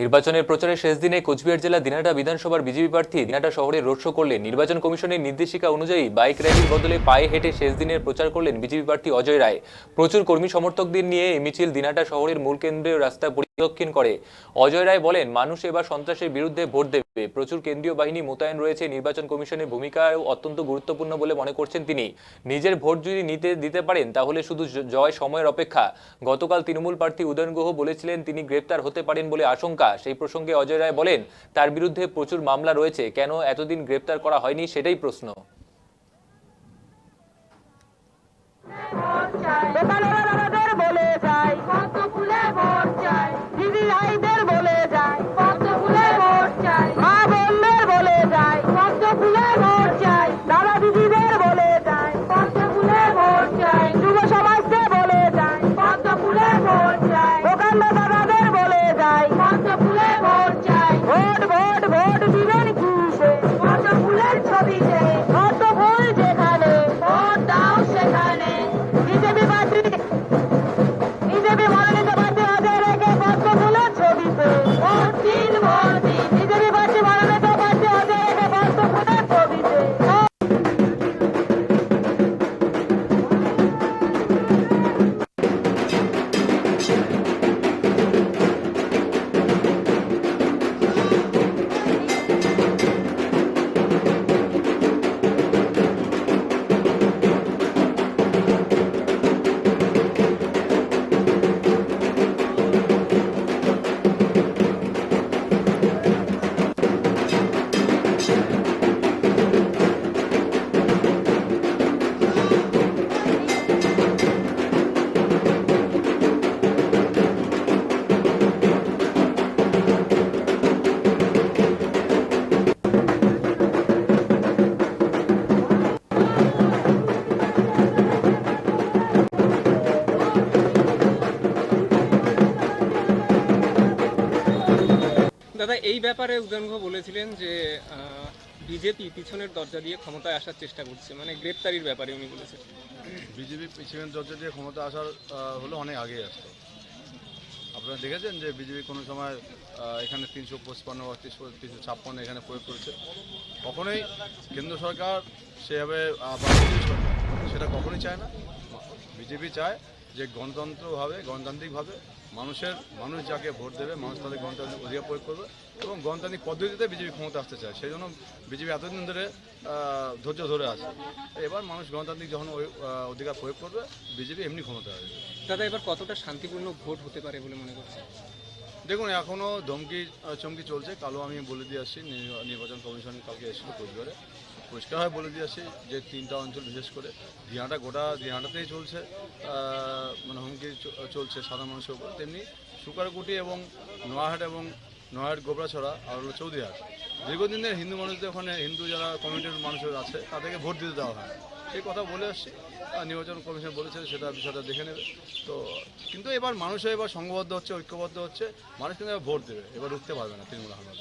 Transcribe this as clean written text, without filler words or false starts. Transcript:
নির্বাচনের প্রচারের শেষ দিনে কোচবিহার জেলা দিনহাটা বিধানসভার বিজেপি প্রার্থী দিনহাটা শহরে রোড শো করলেন। নির্বাচন কমিশনের নির্দেশিকা অনুযায়ী বাইক র্যালির বদলে পায়ে হেঁটে শেষ দিনের প্রচার করলেন বিজেপি প্রার্থী অজয় রায়। প্রচুর কর্মী সমর্থকদের নিয়ে এই মিছিল দিনহাটা শহরের মূল কেন্দ্রীয় রাস্তা পরিদর্শন করে। অজয় রায় বলেন, মানুষ এবার সন্ত্রাসের বিরুদ্ধে ভোট দেবে। প্রচুর কেন্দ্রীয় বাহিনী মোতায়েন রয়েছে। নির্বাচন কমিশনের ভূমিকাও অত্যন্ত গুরুত্বপূর্ণ বলে মনে করছেন তিনি। নিজের ভোট যদি দিতে পারেন তাহলে শুধু জয় সময়ের অপেক্ষা। গতকাল তৃণমূল প্রার্থী উদয়ন গুহ বলেছিলেন তিনি গ্রেপ্তার হতে পারেন বলে আশঙ্কা। সেই প্রসঙ্গে অজয় রায় বলেন, তার বিরুদ্ধে প্রচুর মামলা রয়েছে, কেন এতদিন গ্রেপ্তার করা হয়নি সেটাই প্রশ্ন। দাদা, এই ব্যাপারে উদয়ন গুহ বলেছিলেন যে বিজেপি পিছনের দরজা দিয়ে ক্ষমতায় আসার চেষ্টা করছে, মানে গ্রেপ্তারির ব্যাপারে উনি বলেছেন। বিজেপি পিছনের দরজা দিয়ে ক্ষমতা আসার হলো অনেক আগেই আসতো। আপনারা দেখেছেন যে বিজেপি কোনো সময় এখানে 355 বা 356 এখানে প্রয়োগ করেছে। কখনোই কেন্দ্র সরকার সেভাবে সেটা কখনোই চায় না। বিজেপি চায় যে গণতান্ত্রিকভাবে মানুষ যাকে ভোট দেবে, মানুষ তাদের গণতান্ত্রিক অধিকার প্রয়োগ করবে এবং গণতান্ত্রিক পদ্ধতিতে বিজেপি ক্ষমতা আসতে চায়। সেই জন্য বিজেপি এতদিন ধরে ধৈর্য ধরে আছে। এবার মানুষ গণতান্ত্রিক যখন অধিকার প্রয়োগ করবে, বিজেপি এমনি ক্ষমতা আসবে। দাদা, এবার কতটা শান্তিপূর্ণ ভোট হতে পারে বলে মনে করছেন? দেখুন, এখনও চমকি চলছে। কালও আমি বলে দিয়ে আসছি, নির্বাচন কমিশন কালকে এসেছিল কোচবিহারে, পরিষ্কারভাবে বলে দিয়ে আসছি যে 3টা অঞ্চল বিশেষ করে গোটা দিনহাটাতেই চলছে, মানে হুমকি চলছে সাধারণ মানুষের উপর। তেমনি সুকারকুটি এবং নয়াহাট গোবরাছড়া আর হলো চৌধুরীহাট, দীর্ঘদিনের হিন্দু মানুষদের ওখানে, হিন্দু যারা কমিউনিটির মানুষ আছে তাদেরকে ভোট দিতে দেওয়া হয়, সেই কথা বলে আসছি। নির্বাচন কমিশন বলেছে সেটা বিষয়টা দেখে নেবে। তো কিন্তু এবার মানুষের সংঘবদ্ধ হচ্ছে, ঐক্যবদ্ধ হচ্ছে, মানুষ কিন্তু এবার ভোট দেবে, এবার উঠতে পারবে না তৃণমূল হামলা।